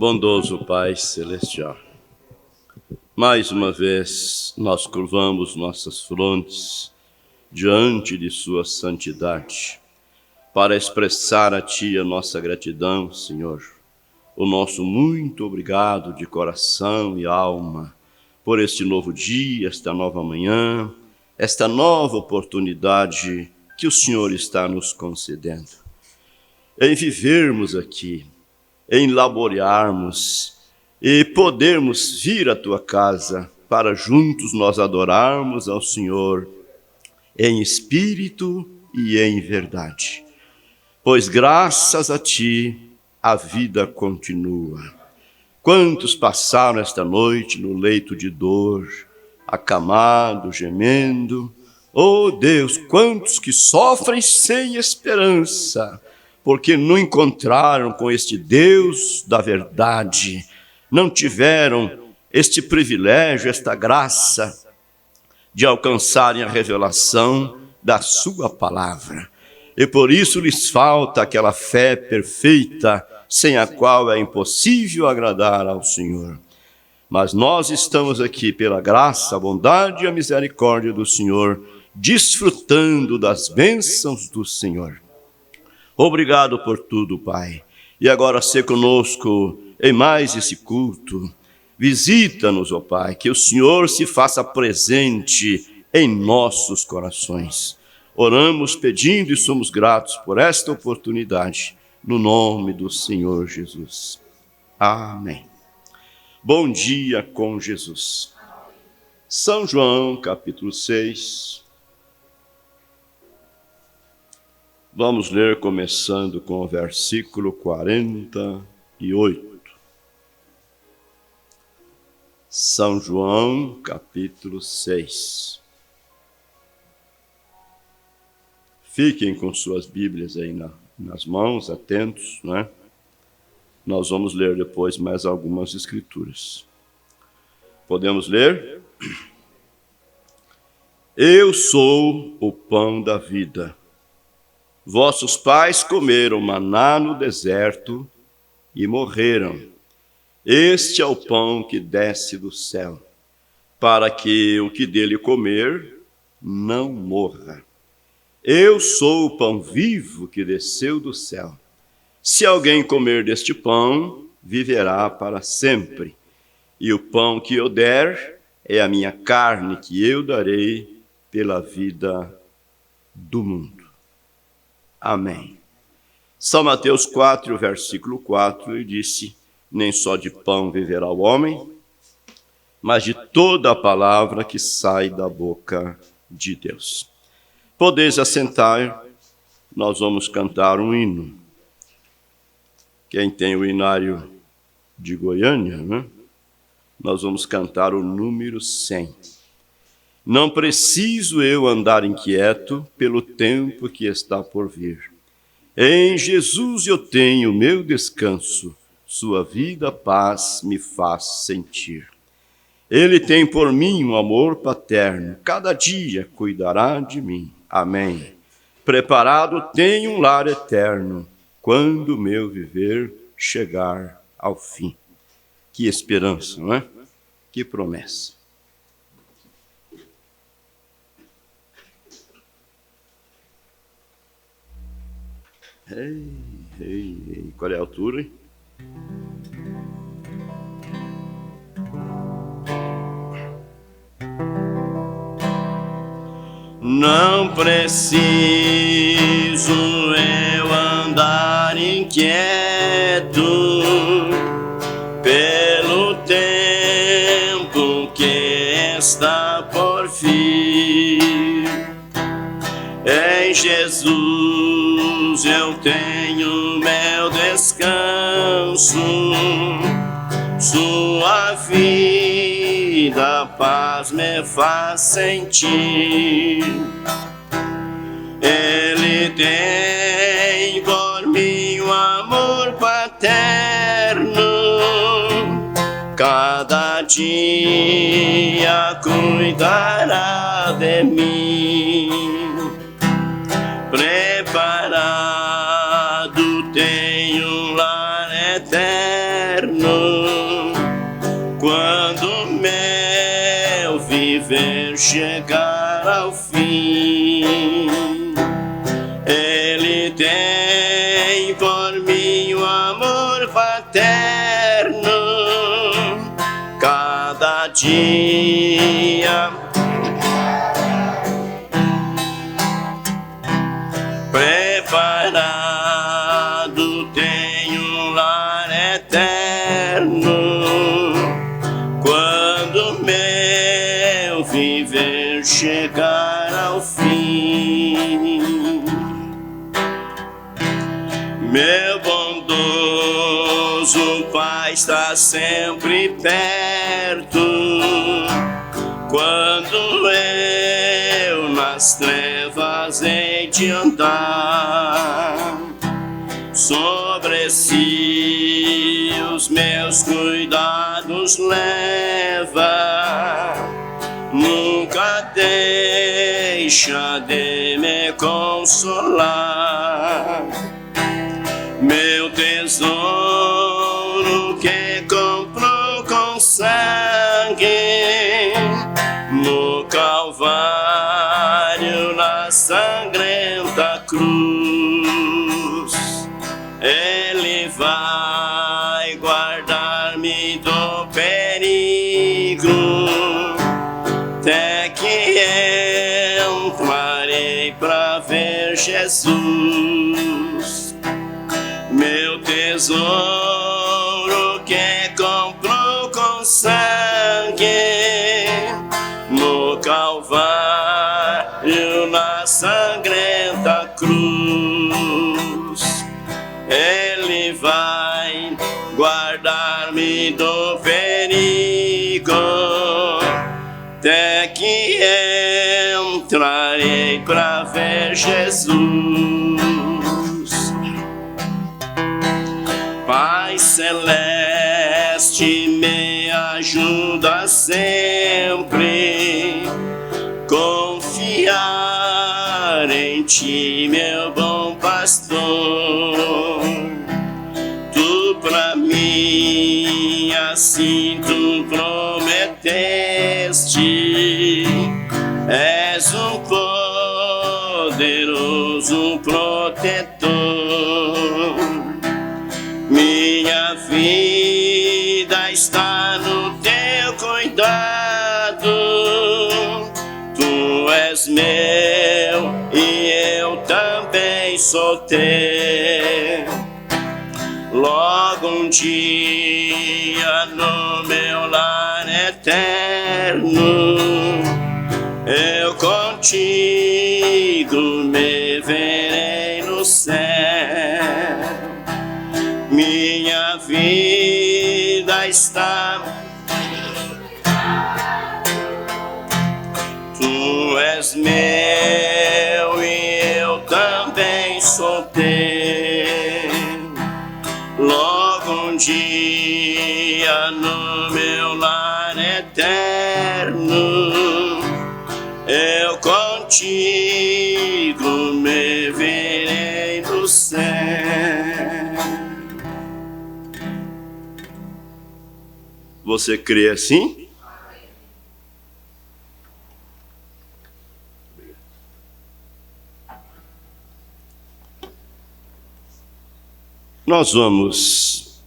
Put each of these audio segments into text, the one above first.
Bondoso Pai Celestial, mais uma vez nós curvamos nossas frontes diante de Sua santidade, para expressar a Ti a nossa gratidão, Senhor, o nosso muito obrigado de coração e alma, por este novo dia, esta nova manhã, esta nova oportunidade que o Senhor está nos concedendo, em vivermos aqui, em laborearmos e podermos vir à Tua casa para juntos nós adorarmos ao Senhor em espírito e em verdade. Pois graças a Ti a vida continua. Quantos passaram esta noite no leito de dor, acamado, gemendo? Oh Deus, quantos que sofrem sem esperança, porque não encontraram com este Deus da verdade, não tiveram este privilégio, esta graça de alcançarem a revelação da Sua palavra. E por isso lhes falta aquela fé perfeita, sem a qual é impossível agradar ao Senhor. Mas nós estamos aqui pela graça, a bondade e a misericórdia do Senhor, desfrutando das bênçãos do Senhor. Obrigado por tudo, Pai. E agora ser conosco em mais esse culto. Visita-nos, ó Pai, que o Senhor se faça presente em nossos corações. Oramos pedindo e somos gratos por esta oportunidade, no nome do Senhor Jesus. Amém. Bom dia com Jesus. São João, capítulo 6. Vamos ler começando com o versículo 48. São João, capítulo 6. Fiquem com suas Bíblias aí nas mãos, atentos, né? Nós vamos ler depois mais algumas escrituras. Podemos ler? Eu sou o pão da vida. Vossos pais comeram maná no deserto e morreram. Este é o pão que desce do céu, para que o que dele comer não morra. Eu sou o pão vivo que desceu do céu. Se alguém comer deste pão, viverá para sempre. E o pão que eu der é a minha carne que eu darei pela vida do mundo. Amém. São Mateus 4, versículo 4, ele disse: nem só de pão viverá o homem, mas de toda a palavra que sai da boca de Deus. Podeis assentar, nós vamos cantar um hino. Quem tem o hinário de Goiânia, né? Nós vamos cantar o número 100. Não preciso eu andar inquieto pelo tempo que está por vir. Em Jesus eu tenho meu descanso, sua vida, paz me faz sentir. Ele tem por mim um amor paterno, cada dia cuidará de mim. Amém. Preparado tenho um lar eterno, quando o meu viver chegar ao fim. Que esperança, não é? Que promessa. Ei, qual é a altura, hein? Não preciso eu andar inquieto pelo tempo que está por vir. Em Jesus eu tenho meu descanso, sua vida, paz me faz sentir. Ele tem por mim um amor paterno, cada dia cuidará de mim. Preparado tenho um lar eterno, ver chegar ao fim. Ele tem por mim um amor paterno, cada dia preparado, tem um lar eterno. Quando meu viver chegar ao fim, meu bondoso Pai está sempre perto. Quando eu nas trevas hei de andar, sobre si os meus cuidados leva, nunca deixa de me consolar. Meu tesouro que comprou com sangue no Calvário, na sangrenta cruz, Ele vai guardar-me do perigo, até que entrarei pra ver Jesus. Meu tesouro que comprou com sangue no Calvário, na sangrenta cruz, Ele vai guardar-me do perigo, até que entrarei pra ver Jesus. Pai celeste, me ajuda sempre, confiar em Ti, meu bom pastor. Tu pra mim assim tu prometeste, és um poderoso protetor. Minha vida está no teu cuidado, tu és meu e eu também sou teu. Logo um dia no meu lar eterno, eu contigo me verei no céu. Minha vida está, tu és meu e eu também sou teu. Logo um dia no meu lar eterno, eu contigo me verei no céu. Você crê assim? Nós vamos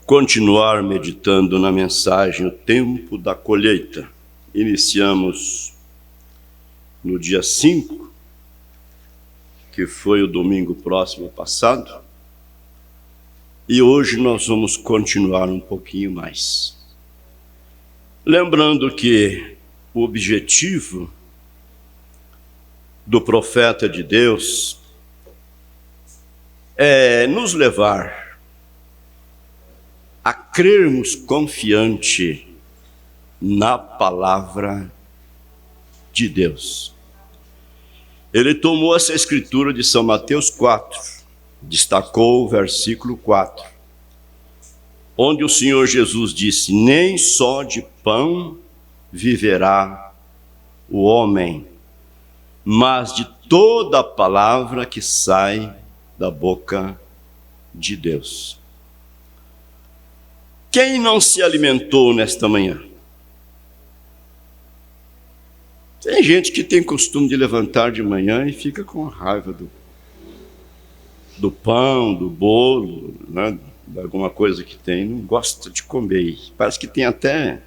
continuar meditando na mensagem O Tempo da Colheita. Iniciamos no dia 5, que foi o domingo próximo passado. E hoje nós vamos continuar um pouquinho mais. Lembrando que o objetivo do profeta de Deus é nos levar a crermos confiante na palavra de Deus. Ele tomou essa escritura de São Mateus 4, destacou o versículo 4, onde o Senhor Jesus disse: nem só de pão viverá o homem, mas de toda a palavra que sai da boca de Deus. O Quem não se alimentou nesta manhã? Tem gente que tem costume de levantar de manhã e fica com raiva do pão, do bolo, né? De alguma coisa que tem, não gosta de comer. Parece que tem até,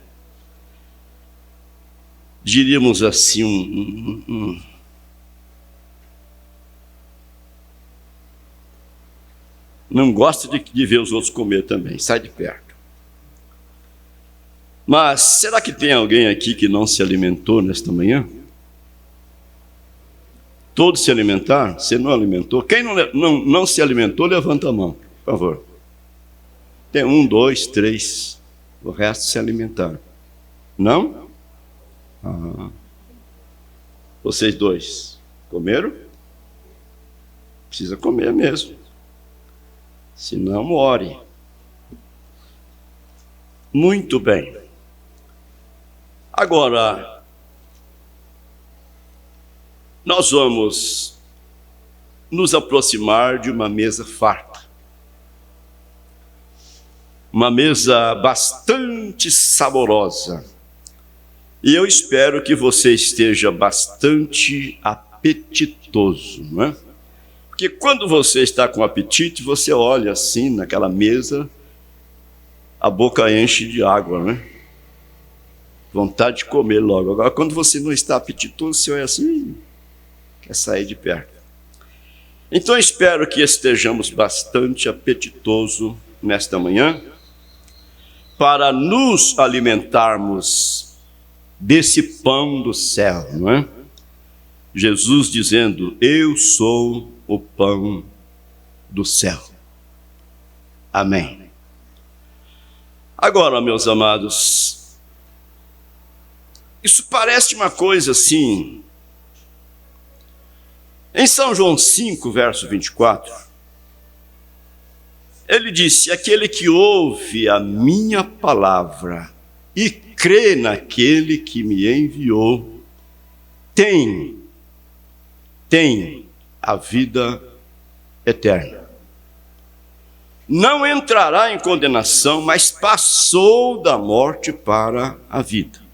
diríamos assim, não gosta de ver os outros comer também, sai de perto. Mas será que tem alguém aqui que não se alimentou nesta manhã? Todos se alimentaram? Você não alimentou? Quem não se alimentou, levanta a mão, por favor. Tem 1, 2, 3. O resto se alimentaram. Não? Vocês dois comeram? Precisa comer mesmo. Senão, ore. Muito bem. Agora, nós vamos nos aproximar de uma mesa farta. Uma mesa bastante saborosa. E eu espero que você esteja bastante apetitoso, não é? Porque quando você está com apetite, você olha assim naquela mesa, a boca enche de água, né? Vontade de comer logo. Agora, quando você não está apetitoso, você olha assim, quer sair de perto. Então, eu espero que estejamos bastante apetitosos nesta manhã, para nos alimentarmos desse pão do céu, não é? Jesus dizendo, eu sou o pão do céu. Amém. Agora, meus amados, isso parece uma coisa assim. Em São João 5, verso 24, ele disse, aquele que ouve a minha palavra e crê naquele que me enviou, tem a vida eterna. Não entrará em condenação, mas passou da morte para a vida.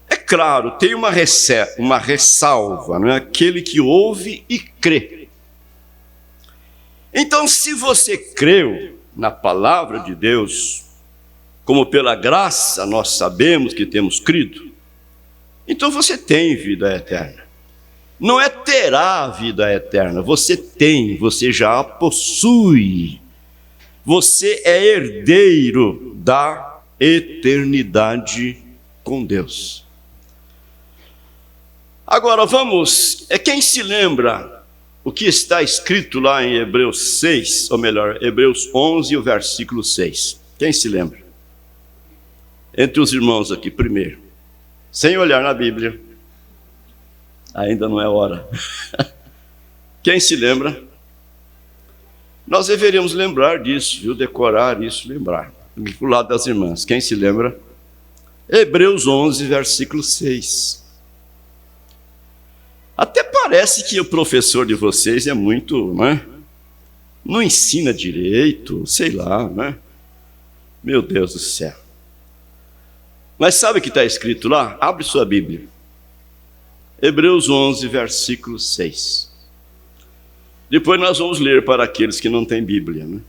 É claro, tem uma ressalva, não é? Aquele que ouve e crê. Então, se você creu na palavra de Deus, como pela graça nós sabemos que temos crido, então você tem vida eterna. Não é terá a vida eterna, você tem, você já a possui. Você é herdeiro da eternidade com Deus. Agora vamos, quem se lembra o que está escrito lá em Hebreus 6, ou melhor, Hebreus 11, o versículo 6. Quem se lembra? Entre os irmãos aqui, primeiro. Sem olhar na Bíblia. Ainda não é hora. Quem se lembra? Nós deveríamos lembrar disso, viu? Decorar isso, lembrar. Do lado das irmãs. Quem se lembra? Hebreus 11, versículo 6. Até parece que o professor de vocês é muito, né? Não ensina direito, sei lá, né? Meu Deus do céu. Mas sabe o que está escrito lá? Abre sua Bíblia. Hebreus 11, versículo 6. Depois nós vamos ler para aqueles que não têm Bíblia, né?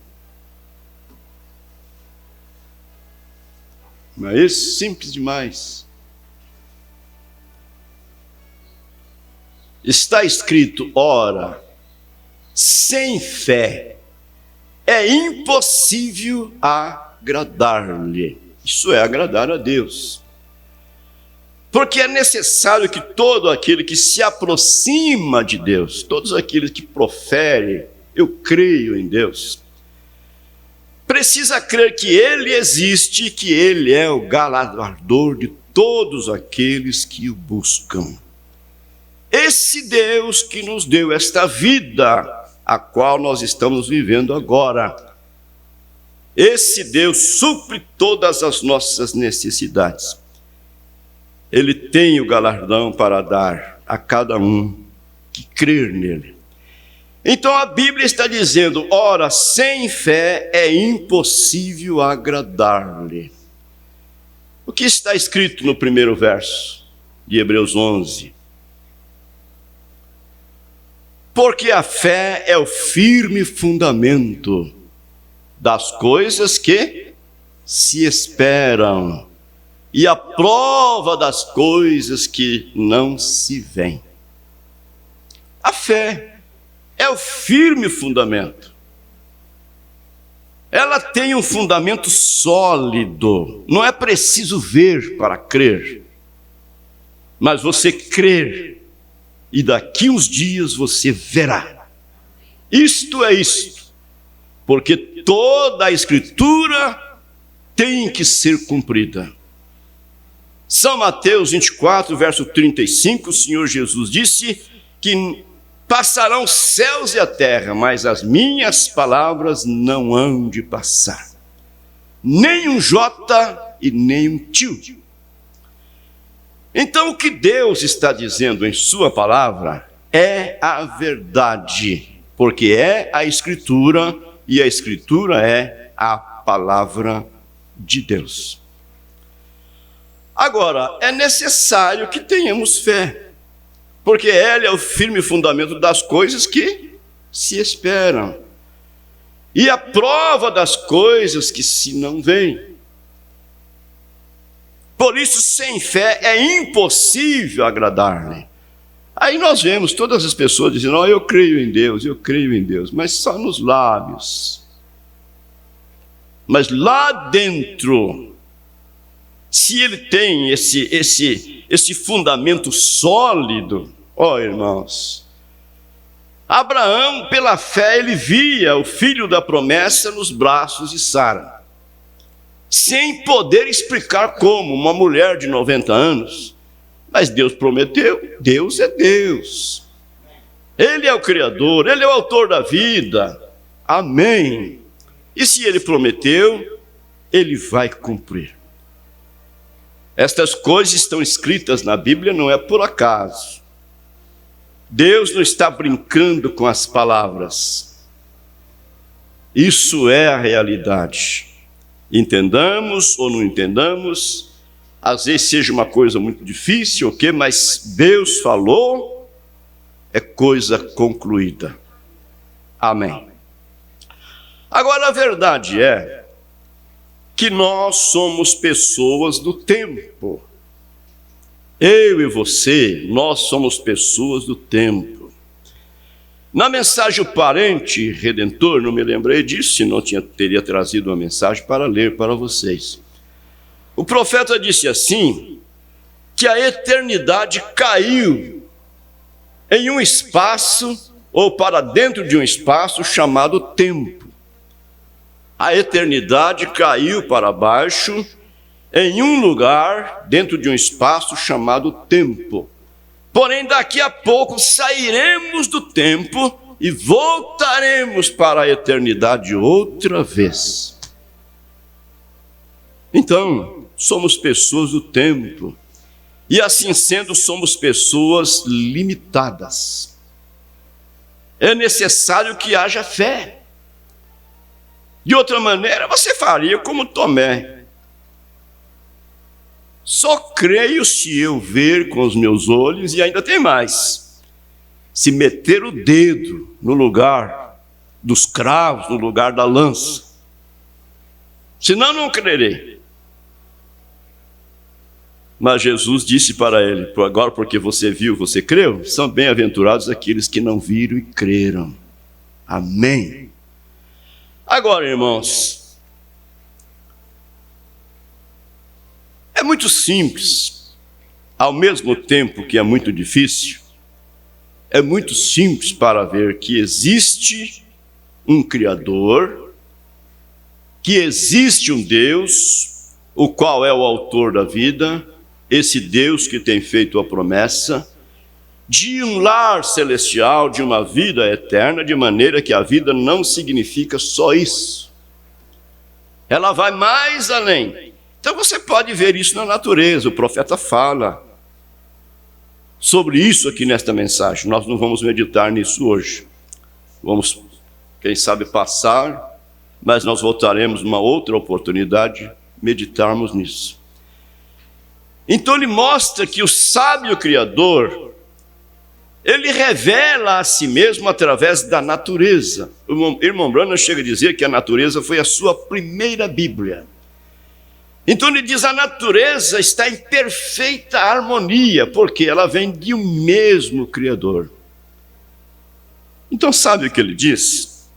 Não é isso? Simples demais. Está escrito, ora, sem fé é impossível agradar-lhe. Isso é agradar a Deus. Porque é necessário que todo aquele que se aproxima de Deus, todos aqueles que proferem, eu creio em Deus, precisa crer que Ele existe, que Ele é o galardoador de todos aqueles que o buscam. Esse Deus que nos deu esta vida, a qual nós estamos vivendo agora, esse Deus supre todas as nossas necessidades. Ele tem o galardão para dar a cada um que crer nele. Então a Bíblia está dizendo, ora, sem fé é impossível agradar-lhe. O que está escrito no primeiro verso de Hebreus 11? Porque a fé é o firme fundamento das coisas que se esperam e a prova das coisas que não se veem. A fé é o firme fundamento. Ela tem um fundamento sólido. Não é preciso ver para crer. Mas você crer, e daqui uns dias você verá. Isto é isto. Porque toda a Escritura tem que ser cumprida. São Mateus 24, verso 35, o Senhor Jesus disse que passarão os céus e a terra, mas as minhas palavras não hão de passar. Nem um jota e nem um tio. Então o que Deus está dizendo em sua palavra é a verdade, porque é a Escritura e a Escritura é a palavra de Deus. Agora, é necessário que tenhamos fé, porque ela é o firme fundamento das coisas que se esperam e a prova das coisas que se não veem. Por isso, sem fé é impossível agradar-lhe. Aí nós vemos todas as pessoas dizendo, eu creio em Deus, mas só nos lábios. Mas lá dentro, se ele tem esse fundamento sólido, irmãos, Abraão, pela fé, ele via o filho da promessa nos braços de Sara, sem poder explicar como, uma mulher de 90 anos, mas Deus prometeu, Deus é Deus, Ele é o Criador, Ele é o autor da vida, amém, e se Ele prometeu, Ele vai cumprir. Estas coisas estão escritas na Bíblia, não é por acaso. Deus não está brincando com as palavras. Isso é a realidade. Entendamos ou não entendamos, às vezes seja uma coisa muito difícil, mas Deus falou, é coisa concluída. Amém. Agora a verdade é que nós somos pessoas do tempo. Eu e você, nós somos pessoas do tempo. Na mensagem O Parente Redentor, não me lembrei disso, senão teria trazido uma mensagem para ler para vocês. O profeta disse assim, que a eternidade caiu em um espaço, ou para dentro de um espaço chamado tempo. A eternidade caiu para baixo em um lugar, dentro de um espaço chamado tempo. Porém, daqui a pouco sairemos do tempo e voltaremos para a eternidade outra vez. Então, somos pessoas do tempo. E assim sendo, somos pessoas limitadas. É necessário que haja fé. De outra maneira, você faria como Tomé. Só creio se eu ver com os meus olhos, e ainda tem mais. Se meter o dedo no lugar dos cravos, no lugar da lança. Senão não crerei. Mas Jesus disse para ele, agora porque você viu, você creu, são bem-aventurados aqueles que não viram e creram. Amém. Agora, irmãos, é muito simples, ao mesmo tempo que é muito difícil, é muito simples para ver que existe um Criador, que existe um Deus, o qual é o autor da vida, esse Deus que tem feito a promessa de um lar celestial, de uma vida eterna, de maneira que a vida não significa só isso. Ela vai mais além. Então você pode ver isso na natureza, o profeta fala sobre isso aqui nesta mensagem, nós não vamos meditar nisso hoje. vamos, quem sabe, passar, mas nós voltaremos numa outra oportunidade, meditarmos nisso. Então ele mostra que o sábio Criador, ele revela a si mesmo através da natureza. O irmão Branham chega a dizer que a natureza foi a sua primeira Bíblia. Então ele diz: a natureza está em perfeita harmonia, porque ela vem de um mesmo Criador. Então sabe o que ele diz?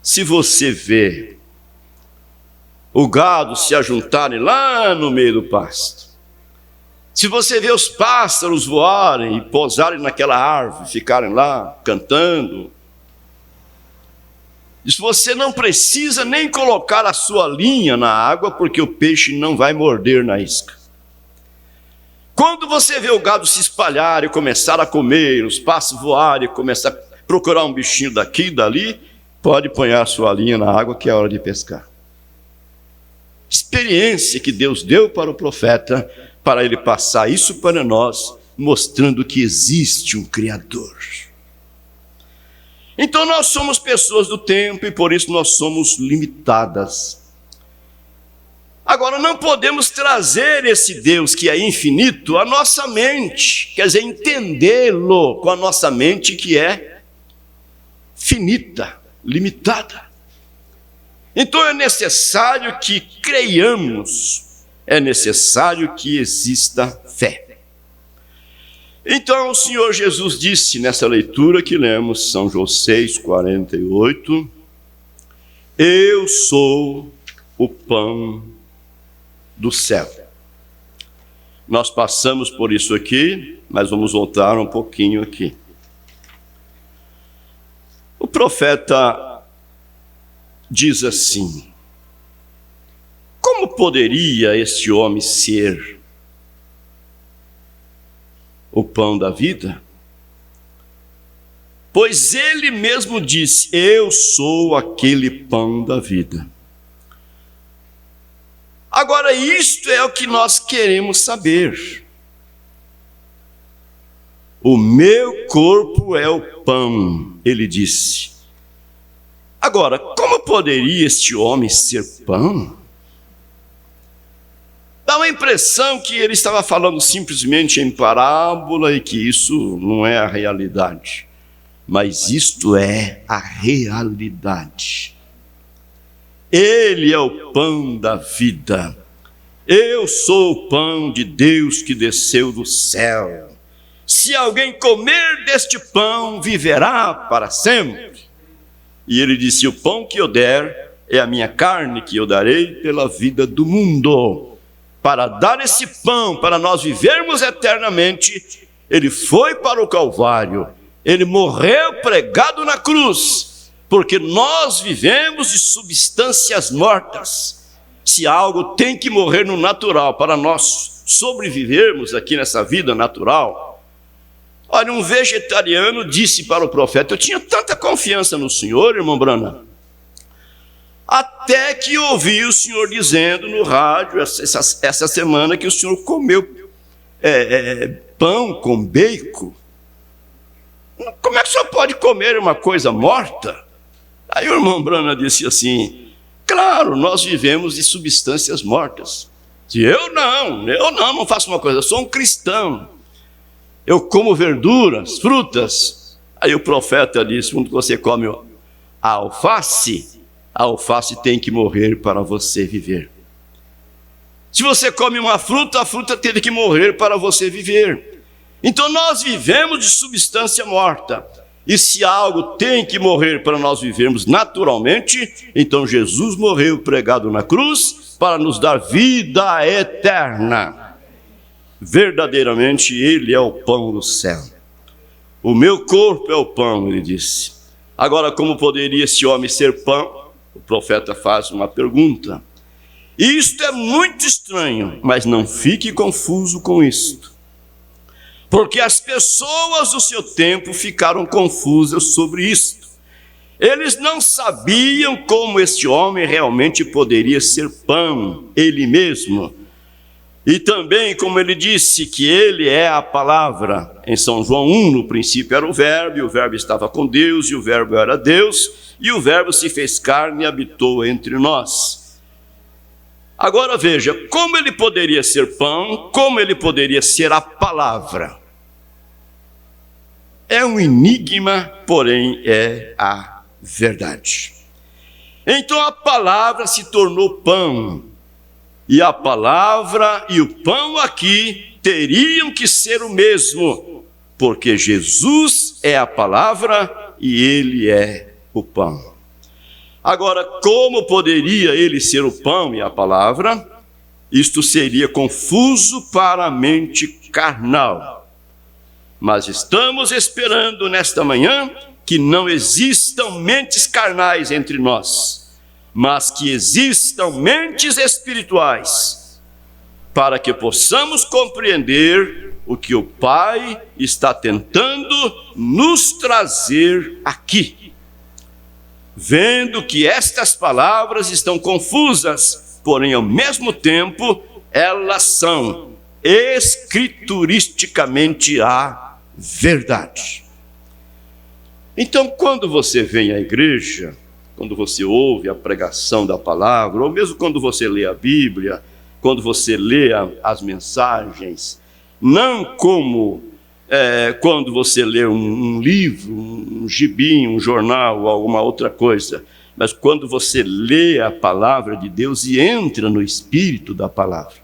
Se você vê o gado se ajuntarem lá no meio do pasto, se você vê os pássaros voarem e pousarem naquela árvore, ficarem lá cantando, diz: você não precisa nem colocar a sua linha na água, porque o peixe não vai morder na isca. Quando você vê o gado se espalhar e começar a comer, os pássaros voarem e começar a procurar um bichinho daqui e dali, pode pôr a sua linha na água, que é a hora de pescar. Experiência que Deus deu para o profeta, para ele passar isso para nós, mostrando que existe um Criador. Então nós somos pessoas do tempo e por isso nós somos limitadas. Agora, não podemos trazer esse Deus que é infinito à nossa mente, quer dizer, entendê-lo com a nossa mente que é finita, limitada. Então é necessário que creiamos, é necessário que exista fé. Então o Senhor Jesus disse nessa leitura que lemos, São João 6,48, eu sou o pão do céu. Nós passamos por isso aqui, mas vamos voltar um pouquinho aqui. O profeta diz assim: como poderia este homem ser o pão da vida? Pois ele mesmo disse: eu sou aquele pão da vida. Agora, isto é o que nós queremos saber. O meu corpo é o pão, ele disse. Agora, como poderia este homem ser pão? Dá uma impressão que ele estava falando simplesmente em parábola e que isso não é a realidade. Mas isto é a realidade. Ele é o pão da vida. Eu sou o pão de Deus que desceu do céu. Se alguém comer deste pão, viverá para sempre. E ele disse: o pão que eu der é a minha carne que eu darei pela vida do mundo. Para dar esse pão, para nós vivermos eternamente, ele foi para o Calvário. Ele morreu pregado na cruz, porque nós vivemos de substâncias mortas. Se algo tem que morrer no natural para nós sobrevivermos aqui nessa vida natural. Olha, um vegetariano disse para o profeta: eu tinha tanta confiança no senhor, irmão Branham, até que ouvi o senhor dizendo no rádio essa semana que o senhor comeu pão com bacon. Como é que o senhor pode comer uma coisa morta? Aí o irmão Branham disse assim: claro, nós vivemos de substâncias mortas. Eu não faço uma coisa, eu sou um cristão. Eu como verduras, frutas. Aí o profeta disse: quando você come a alface tem que morrer para você viver. Se você come uma fruta, a fruta tem que morrer para você viver. Então nós vivemos de substância morta. E se algo tem que morrer para nós vivermos naturalmente, então Jesus morreu pregado na cruz para nos dar vida eterna. Verdadeiramente ele é o pão do céu. O meu corpo é o pão, ele disse. Agora, como poderia esse homem ser pão? O profeta faz uma pergunta. Isto é muito estranho, mas não fique confuso com isto. Porque as pessoas do seu tempo ficaram confusas sobre isto. Eles não sabiam como este homem realmente poderia ser pão, ele mesmo. E também, como ele disse, que ele é a palavra. Em São João 1, no princípio era o Verbo, e o Verbo estava com Deus, e o Verbo era Deus, e o Verbo se fez carne e habitou entre nós. Agora veja, como ele poderia ser pão, como ele poderia ser a palavra? É um enigma, porém é a verdade. Então a palavra se tornou pão, e a palavra e o pão aqui teriam que ser o mesmo, porque Jesus é a palavra e ele é o pão. Agora, como poderia ele ser o pão e a palavra? Isto seria confuso para a mente carnal. Mas estamos esperando nesta manhã que não existam mentes carnais entre nós, mas que existam mentes espirituais, para que possamos compreender o que o Pai está tentando nos trazer aqui. Vendo que estas palavras estão confusas, porém ao mesmo tempo elas são escrituristicamente a verdade. Então, quando você vem à igreja, quando você ouve a pregação da palavra, ou mesmo quando você lê a Bíblia, quando você lê as mensagens, não como quando você lê um livro, um gibi, um jornal ou alguma outra coisa, mas quando você lê a palavra de Deus e entra no espírito da palavra,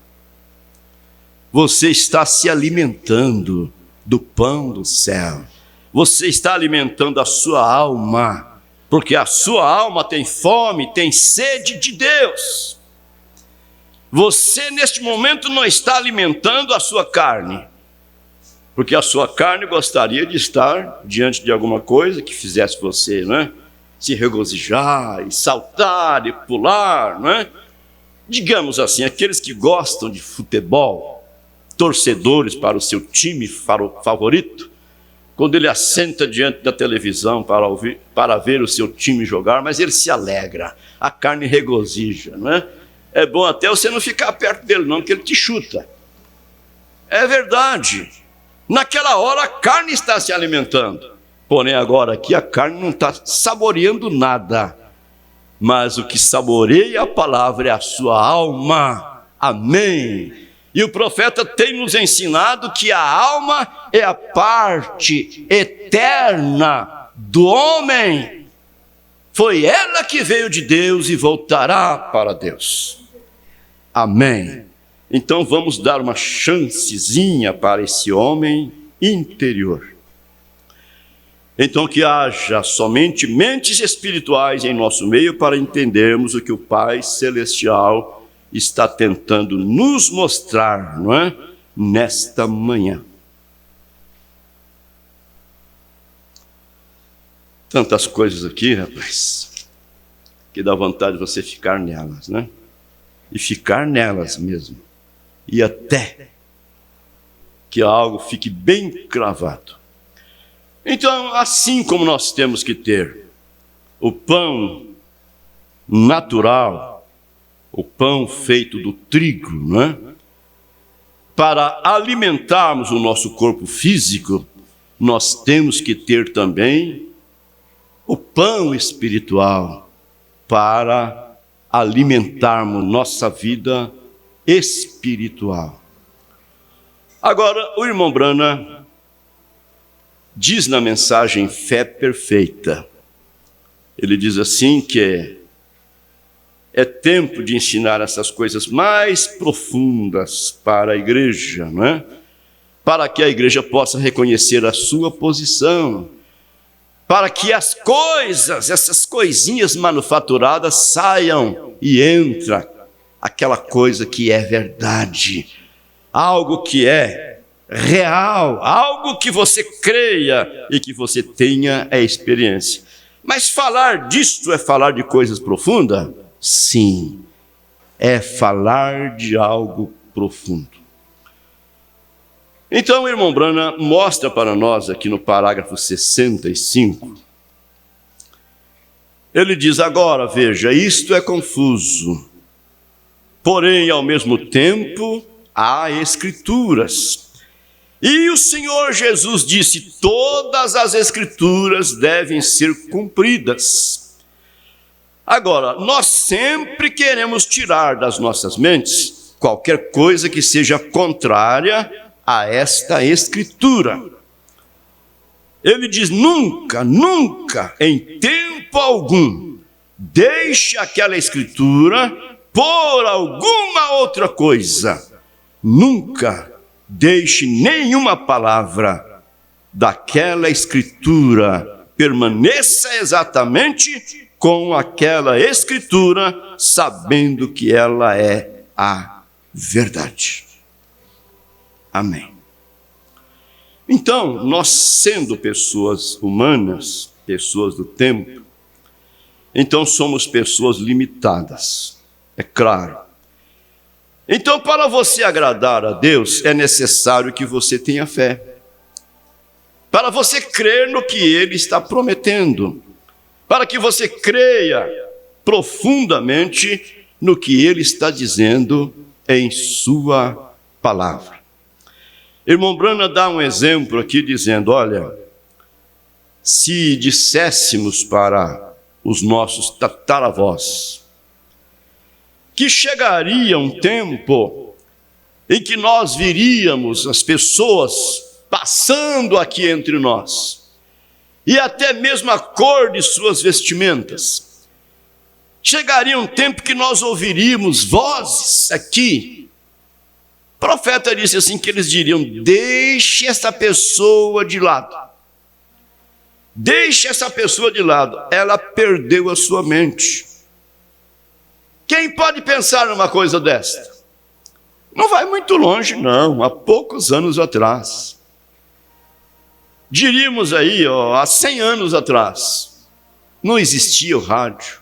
você está se alimentando do pão do céu, você está alimentando a sua alma, porque a sua alma tem fome, tem sede de Deus. Você neste momento não está alimentando a sua carne, porque a sua carne gostaria de estar diante de alguma coisa que fizesse você, não é? Se regozijar, e saltar, e pular, não é? Digamos assim, aqueles que gostam de futebol, torcedores para o seu time favorito, quando ele assenta diante da televisão para ver o seu time jogar, mas ele se alegra, a carne regozija, não é? É bom até você não ficar perto dele não, porque ele te chuta. É verdade. Naquela hora a carne está se alimentando, porém agora aqui a carne não está saboreando nada, mas o que saboreia a palavra é a sua alma. Amém. E o profeta tem nos ensinado que a alma é a parte eterna do homem. Foi ela que veio de Deus e voltará para Deus. Amém. Então vamos dar uma chancezinha para esse homem interior. Então que haja somente mentes espirituais em nosso meio para entendermos o que o Pai Celestial está tentando nos mostrar, não é? Nesta manhã. Tantas coisas aqui, rapaz, que dá vontade de você ficar nelas, né? E ficar nelas mesmo. E até que algo fique bem cravado. Então, assim como nós temos que ter o pão natural, o pão feito do trigo, não é? Para alimentarmos o nosso corpo físico, nós temos que ter também o pão espiritual para alimentarmos nossa vida espiritual. Agora, o irmão Branham diz na mensagem Fé Perfeita, ele diz assim que é tempo de ensinar essas coisas mais profundas para a igreja, não é? Para que a igreja possa reconhecer a sua posição, para que as coisas, essas coisinhas manufaturadas saiam e entra aquela coisa que é verdade, algo que é real, algo que você creia e que você tenha a experiência. Mas falar disto é falar de coisas profundas? Sim, é falar de algo profundo. Então o irmão Branham mostra para nós aqui no parágrafo 65, ele diz: agora veja, isto é confuso, porém ao mesmo tempo há Escrituras. E o Senhor Jesus disse: todas as Escrituras devem ser cumpridas. Agora, nós sempre queremos tirar das nossas mentes qualquer coisa que seja contrária a esta Escritura. Ele diz: nunca, nunca, em tempo algum, deixe aquela Escritura por alguma outra coisa. Nunca deixe nenhuma palavra daquela Escritura, permaneça exatamente com aquela Escritura, sabendo que ela é a verdade. Amém. Então, nós sendo pessoas humanas, pessoas do tempo, então somos pessoas limitadas, é claro. Então, para você agradar a Deus, é necessário que você tenha fé. Para você crer no que Ele está prometendo. Para que você creia profundamente no que Ele está dizendo em Sua palavra. Irmão Branham dá um exemplo aqui dizendo: olha, se disséssemos para os nossos tataravós que chegaria um tempo em que nós viríamos as pessoas passando aqui entre nós, e até mesmo a cor de suas vestimentas, chegaria um tempo que nós ouviríamos vozes aqui. O profeta disse assim, que eles diriam: deixe essa pessoa de lado. Deixe essa pessoa de lado, ela perdeu a sua mente. Quem pode pensar numa coisa desta? Não vai muito longe, não. Há poucos anos atrás. Diríamos aí, há 100 anos atrás, não existia o rádio.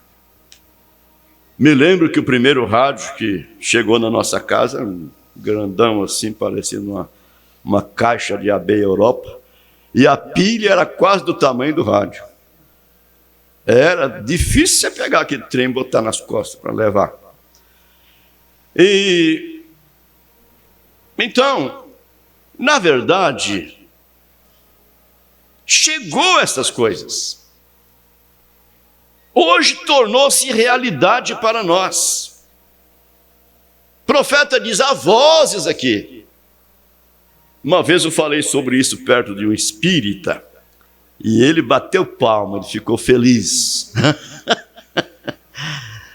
Me lembro que o primeiro rádio que chegou na nossa casa, um grandão assim, parecendo uma caixa de AB Europa, e a pilha era quase do tamanho do rádio. Era difícil você pegar aquele trem e botar nas costas para levar. Então, na verdade, chegou essas coisas. Hoje tornou-se realidade para nós. O profeta diz: há vozes aqui. Uma vez eu falei sobre isso perto de um espírita, e ele bateu palma, ele ficou feliz,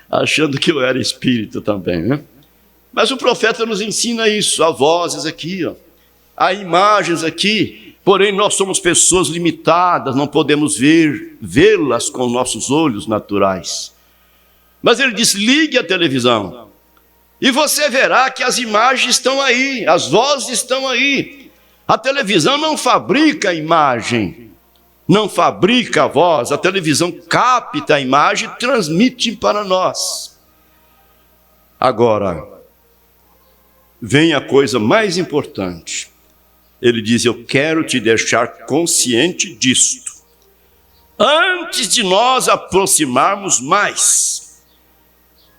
achando que eu era espírita também, né? Mas o profeta nos ensina isso: há vozes aqui, há imagens aqui, porém nós somos pessoas limitadas, não podemos vê-las com nossos olhos naturais. Mas ele diz: ligue a televisão, e você verá que as imagens estão aí, as vozes estão aí. A televisão não fabrica a imagem, não fabrica a voz, a televisão capta a imagem e transmite para nós. Agora, vem a coisa mais importante. Ele diz: eu quero te deixar consciente disto, antes de nós aproximarmos mais,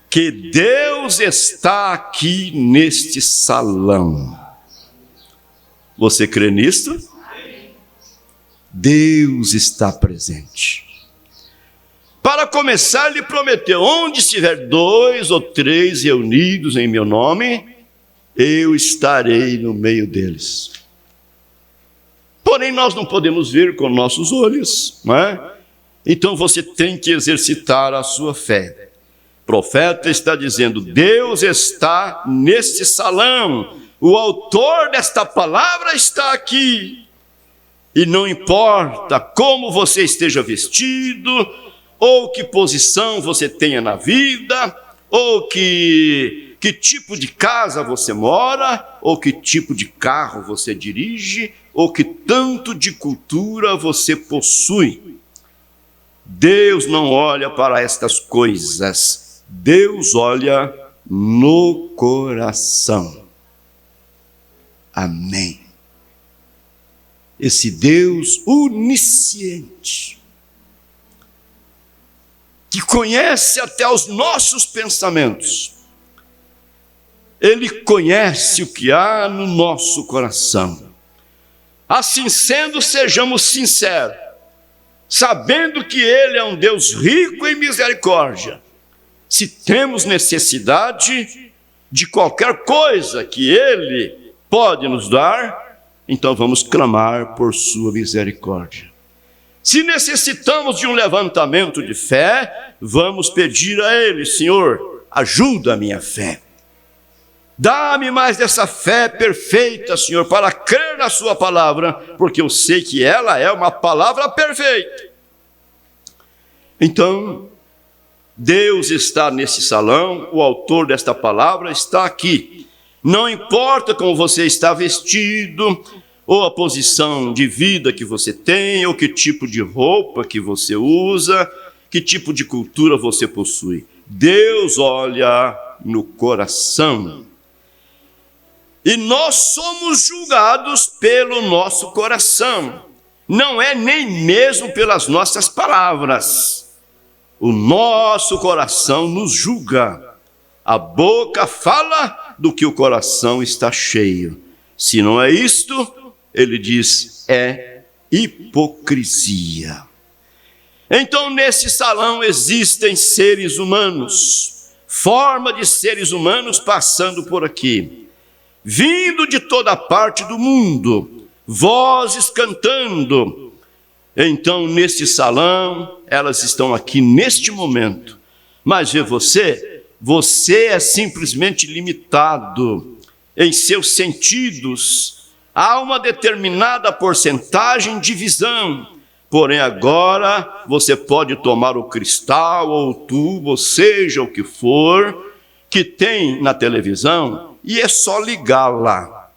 que Deus está aqui neste salão. Você crê nisto? Deus está presente. Para começar, Ele prometeu: onde estiver 2 ou 3 reunidos em meu nome, eu estarei no meio deles. Porém, nós não podemos ver com nossos olhos, não é? Então você tem que exercitar a sua fé. O profeta está dizendo: Deus está neste salão. O autor desta palavra está aqui. E não importa como você esteja vestido, ou que posição você tenha na vida, ou que tipo de casa você mora, ou que tipo de carro você dirige, ou que tanto de cultura você possui. Deus não olha para estas coisas. Deus olha no coração. Amém. Esse Deus onisciente, que conhece até os nossos pensamentos, Ele conhece o que há no nosso coração. Assim sendo, sejamos sinceros, sabendo que Ele é um Deus rico em misericórdia. Se temos necessidade de qualquer coisa que Ele pode nos dar, então vamos clamar por sua misericórdia. Se necessitamos de um levantamento de fé, vamos pedir a Ele: Senhor, ajuda a minha fé. Dá-me mais dessa fé perfeita, Senhor, para crer na sua palavra, porque eu sei que ela é uma palavra perfeita. Então, Deus está nesse salão, o autor desta palavra está aqui. Não importa como você está vestido, ou a posição de vida que você tem, ou que tipo de roupa que você usa, que tipo de cultura você possui. Deus olha no coração. E nós somos julgados pelo nosso coração. Não é nem mesmo pelas nossas palavras. O nosso coração nos julga. A boca fala do que o coração está cheio. Se não é isto, ele diz, é hipocrisia. Então, nesse salão existem seres humanos, forma de seres humanos passando por aqui, vindo de toda parte do mundo, vozes cantando. Então, nesse salão, elas estão aqui neste momento. Mas vê você é simplesmente limitado em seus sentidos. Há uma determinada porcentagem de visão. Porém, agora você pode tomar o cristal ou o tubo, ou seja o que for, que tem na televisão, e é só ligá-la.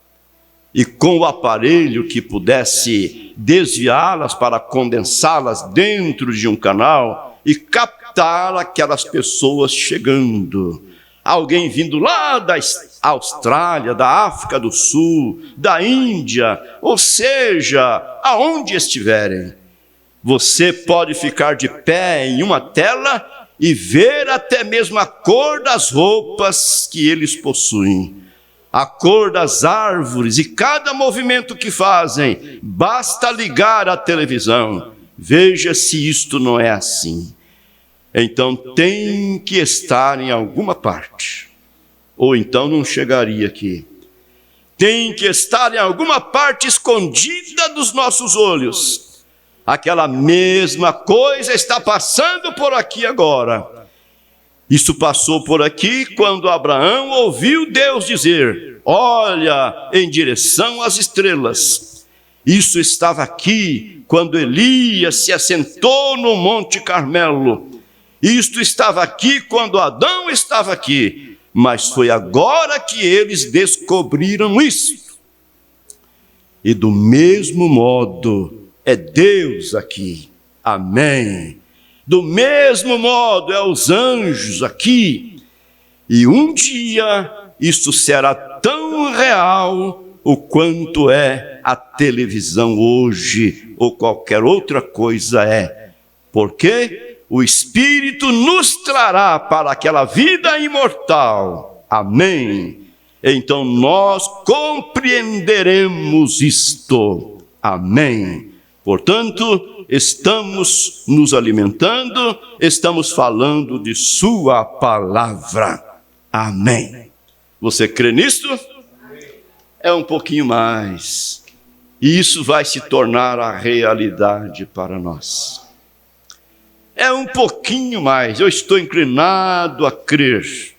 E com o aparelho que pudesse desviá-las para condensá-las dentro de um canal e captar aquelas pessoas chegando. Alguém vindo lá da Austrália, da África do Sul, da Índia, ou seja, aonde estiverem. Você pode ficar de pé em uma tela e ver até mesmo a cor das roupas que eles possuem, a cor das árvores e cada movimento que fazem. Basta ligar a televisão. Veja se isto não é assim. Então tem que estar em alguma parte, ou então não chegaria aqui. Tem que estar em alguma parte escondida dos nossos olhos. Aquela mesma coisa está passando por aqui agora. Isso passou por aqui quando Abraão ouviu Deus dizer, olha em direção às estrelas. Isso estava aqui quando Elias se assentou no Monte Carmelo. Isto estava aqui quando Adão estava aqui. Mas foi agora que eles descobriram isso. E do mesmo modo, é Deus aqui, amém. Do mesmo modo é os anjos aqui. E um dia isso será tão real o quanto é a televisão hoje, ou qualquer outra coisa é. Porque o Espírito nos trará para aquela vida imortal, amém. Então nós compreenderemos isto, amém. Portanto, estamos nos alimentando, estamos falando de sua palavra. Amém. Você crê nisto? É um pouquinho mais. E isso vai se tornar a realidade para nós. É um pouquinho mais. Eu estou inclinado a crer.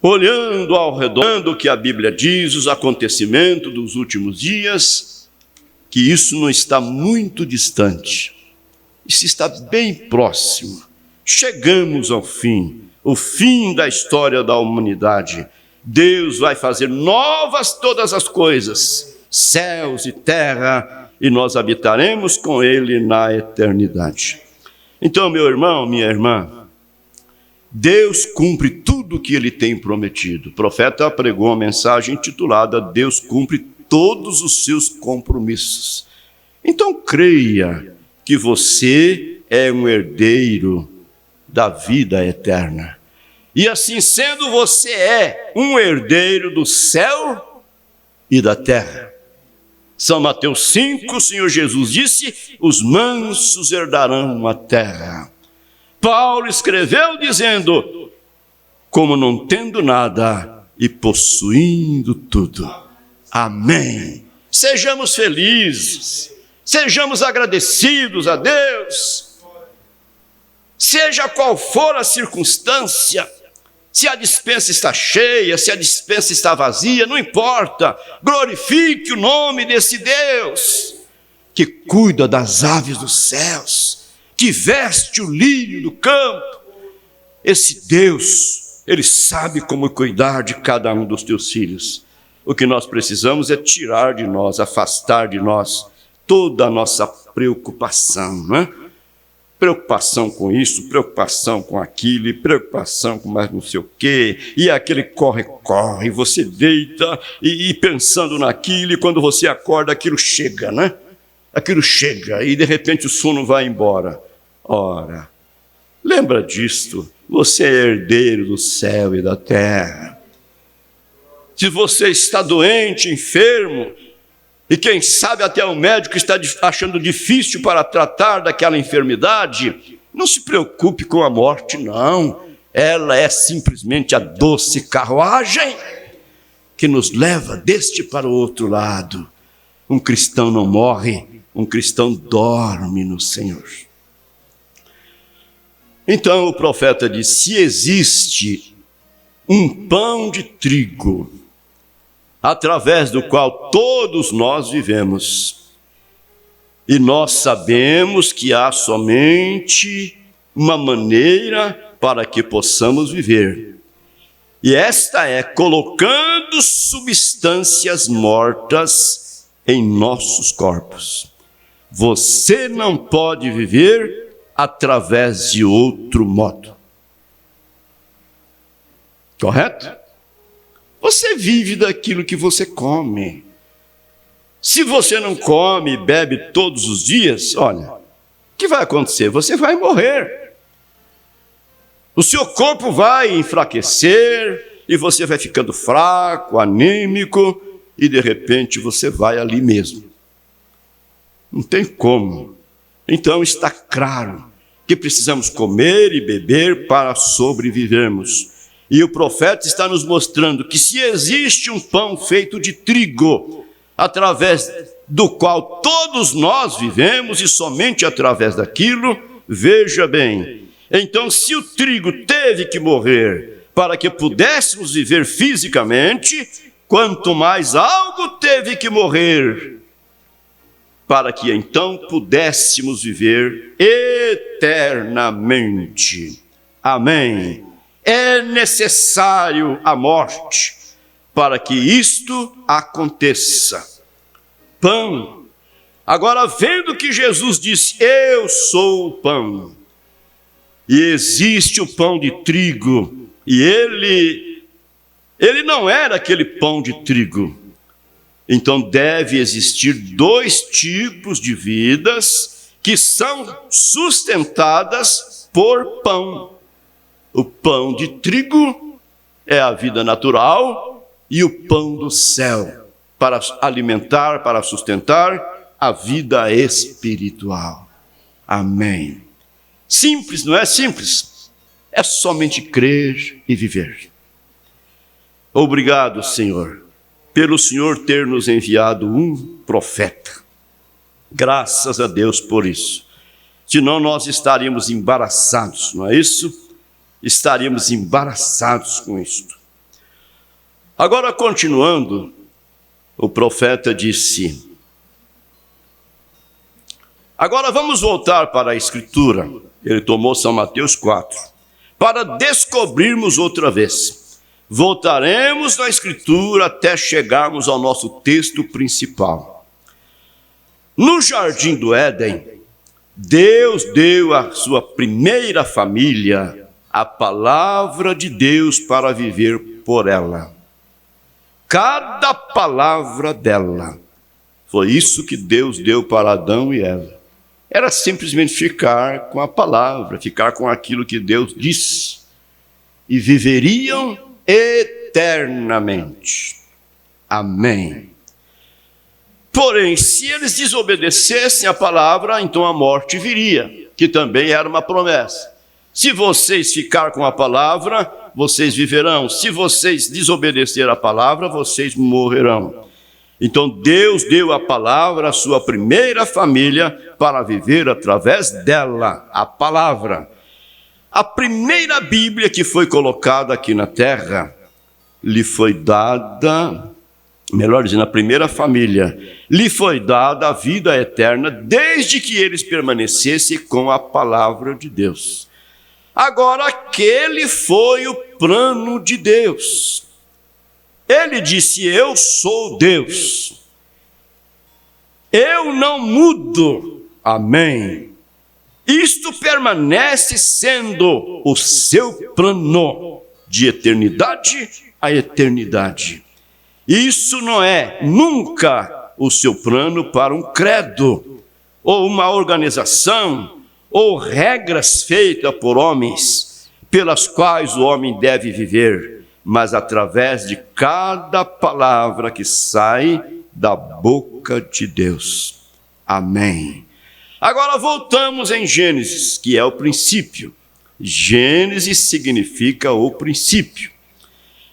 Olhando ao redor do que a Bíblia diz, os acontecimentos dos últimos dias, que isso não está muito distante, isso está bem próximo. Chegamos ao fim, o fim da história da humanidade. Deus vai fazer novas todas as coisas, céus e terra, e nós habitaremos com Ele na eternidade. Então, meu irmão, minha irmã, Deus cumpre tudo o que Ele tem prometido. O profeta pregou uma mensagem intitulada Deus cumpre todos os seus compromissos. Então creia que você é um herdeiro da vida eterna. E assim sendo, você é um herdeiro do céu e da terra. São Mateus 5, o Senhor Jesus disse: os mansos herdarão a terra. Paulo escreveu dizendo: como não tendo nada e possuindo tudo. Amém. Sejamos felizes, sejamos agradecidos a Deus. Seja qual for a circunstância, se a despensa está cheia, se a despensa está vazia, não importa. Glorifique o nome desse Deus que cuida das aves dos céus, que veste o lírio do campo. Esse Deus, Ele sabe como cuidar de cada um dos teus filhos. O que nós precisamos é tirar de nós, afastar de nós toda a nossa preocupação, não é? Preocupação com isso, preocupação com aquilo, preocupação com mais não sei o quê, e aquele corre, você deita e pensando naquilo, e quando você acorda aquilo chega, né? Aquilo chega e de repente o sono vai embora. Ora, lembra disto, você é herdeiro do céu e da terra. Se você está doente, enfermo, e quem sabe até o médico está achando difícil para tratar daquela enfermidade, não se preocupe com a morte, não. Ela é simplesmente a doce carruagem que nos leva deste para o outro lado. Um cristão não morre, um cristão dorme no Senhor. Então o profeta diz: se existe um pão de trigo, através do qual todos nós vivemos, e nós sabemos que há somente uma maneira para que possamos viver, e esta é colocando substâncias mortas em nossos corpos. Você não pode viver através de outro modo. Correto? Você vive daquilo que você come. Se você não come e bebe todos os dias, olha, o que vai acontecer? Você vai morrer. O seu corpo vai enfraquecer e você vai ficando fraco, anêmico, e de repente você vai ali mesmo. Não tem como. Então está claro que precisamos comer e beber para sobrevivermos. E o profeta está nos mostrando que se existe um pão feito de trigo, através do qual todos nós vivemos e somente através daquilo, veja bem, então se o trigo teve que morrer para que pudéssemos viver fisicamente, quanto mais algo teve que morrer para que então pudéssemos viver eternamente. Amém. É necessário a morte para que isto aconteça. Pão. Agora, vendo que Jesus disse: eu sou o pão, e existe o pão de trigo, e ele não era aquele pão de trigo. Então deve existir dois tipos de vidas que são sustentadas por pão. O pão de trigo é a vida natural e o pão do céu para alimentar, para sustentar a vida espiritual. Amém. Simples, não é simples? É somente crer e viver. Obrigado, Senhor, pelo Senhor ter nos enviado um profeta. Graças a Deus por isso. Senão nós estaríamos embaraçados, não é isso? Estaríamos embaraçados com isto. Agora, continuando, o profeta disse: agora vamos voltar para a Escritura. Ele tomou São Mateus 4, para descobrirmos outra vez. Voltaremos na Escritura até chegarmos ao nosso texto principal. No jardim do Éden, Deus deu à sua primeira família a palavra de Deus para viver por ela. Cada palavra dela. Foi isso que Deus deu para Adão e Eva. Era simplesmente ficar com a palavra, ficar com aquilo que Deus disse. e viveriam eternamente. Amém. Porém, se eles desobedecessem a palavra, então a morte viria, que também era uma promessa. Se vocês ficarem com a palavra, vocês viverão. Se vocês desobedecerem a palavra, vocês morrerão. Então Deus deu a palavra à sua primeira família para viver através dela, a palavra. A primeira Bíblia que foi colocada aqui na terra, lhe foi dada, melhor dizendo, a primeira família, lhe foi dada a vida eterna, desde que eles permanecessem com a palavra de Deus. Agora, aquele foi o plano de Deus. Ele disse: eu sou Deus. Eu não mudo. Amém. Isto permanece sendo o seu plano de eternidade a eternidade. Isso não é nunca o seu plano para um credo, ou uma organização, ou regras feitas por homens, pelas quais o homem deve viver, mas através de cada palavra que sai da boca de Deus. Amém. Agora voltamos em Gênesis, que é o princípio. Gênesis significa o princípio.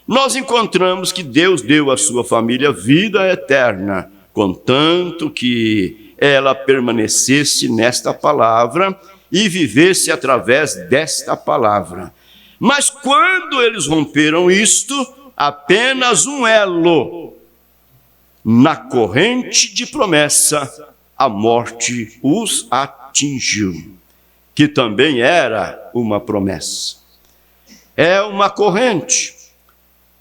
Nós encontramos que Deus deu à sua família vida eterna, contanto que ela permanecesse nesta palavra e vivesse através desta palavra. Mas quando eles romperam isto, apenas um elo na corrente de promessa, a morte os atingiu, que também era uma promessa. É uma corrente.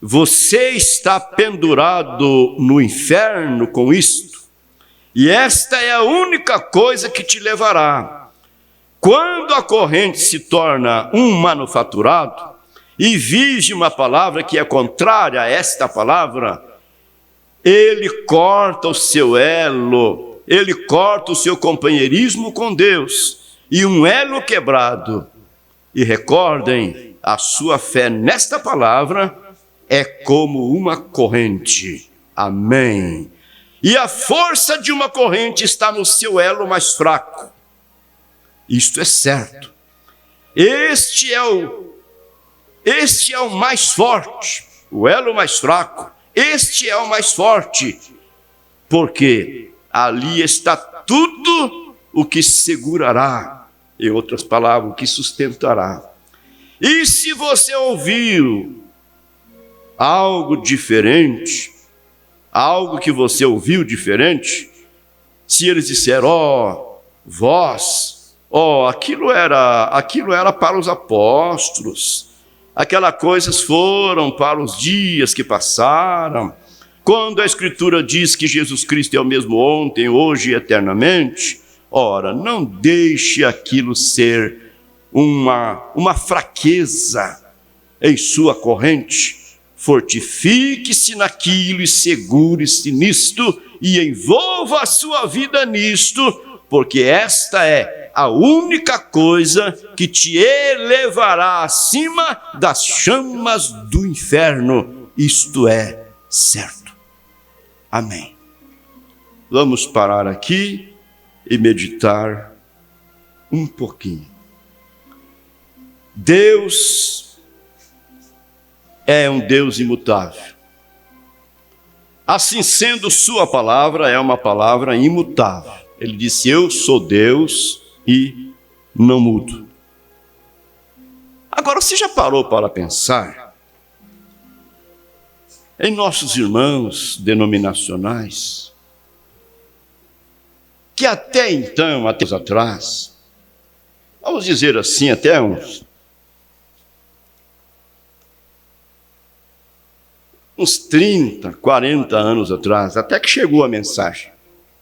Você está pendurado no inferno com isto, e esta é a única coisa que te levará. Quando a corrente se torna um manufaturado e vive uma palavra que é contrária a esta palavra, ele corta o seu elo, ele corta o seu companheirismo com Deus, e um elo quebrado. E recordem, a sua fé nesta palavra é como uma corrente. Amém. E a força de uma corrente está no seu elo mais fraco. Isto é certo. Este é o mais forte, o elo mais fraco. Este é o mais forte, porque ali está tudo o que segurará, em outras palavras, o que sustentará. E se você ouviu algo diferente, algo que você ouviu diferente, se eles disseram, aquilo era para os apóstolos, aquelas coisas foram para os dias que passaram, quando a Escritura diz que Jesus Cristo é o mesmo ontem, hoje e eternamente, ora, não deixe aquilo ser uma fraqueza em sua corrente. Fortifique-se naquilo e segure-se nisto e envolva a sua vida nisto, porque esta é a única coisa que te elevará acima das chamas do inferno. Isto é certo. Amém. Vamos parar aqui e meditar um pouquinho. Deus é um Deus imutável. Assim sendo, sua palavra é uma palavra imutável. Ele disse: eu sou Deus e não mudo. Agora, você já parou para pensar em nossos irmãos denominacionais, que até então, até atrás, vamos dizer assim, até uns 30, 40 anos atrás, até que chegou a mensagem,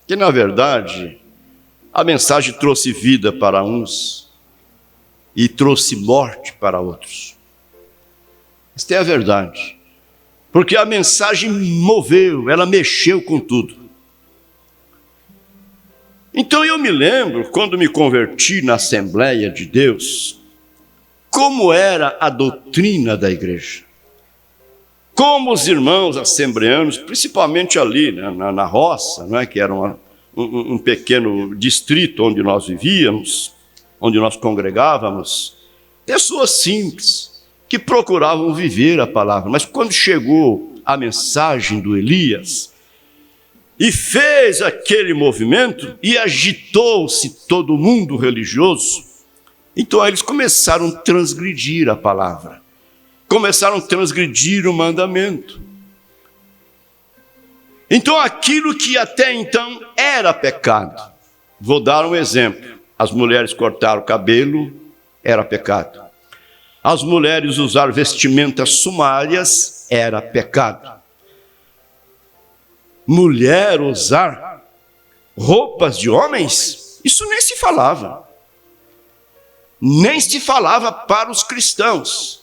que na verdade a mensagem trouxe vida para uns e trouxe morte para outros. Esta é a verdade, porque a mensagem moveu, ela mexeu com tudo. Então eu me lembro, quando me converti na Assembleia de Deus, como era a doutrina da igreja. Como os irmãos assembleanos, principalmente ali, né, na roça, né, que era um pequeno distrito onde nós vivíamos, onde nós congregávamos, pessoas simples, que procuravam viver a palavra. Mas quando chegou a mensagem do Elias, e fez aquele movimento, e agitou-se todo mundo religioso, então eles começaram a transgredir a palavra, começaram a transgredir o mandamento. Então aquilo que até então era pecado, vou dar um exemplo, as mulheres cortar o cabelo, era pecado. As mulheres usar vestimentas sumárias, era pecado. Mulher usar roupas de homens, isso nem se falava. Nem se falava para os cristãos.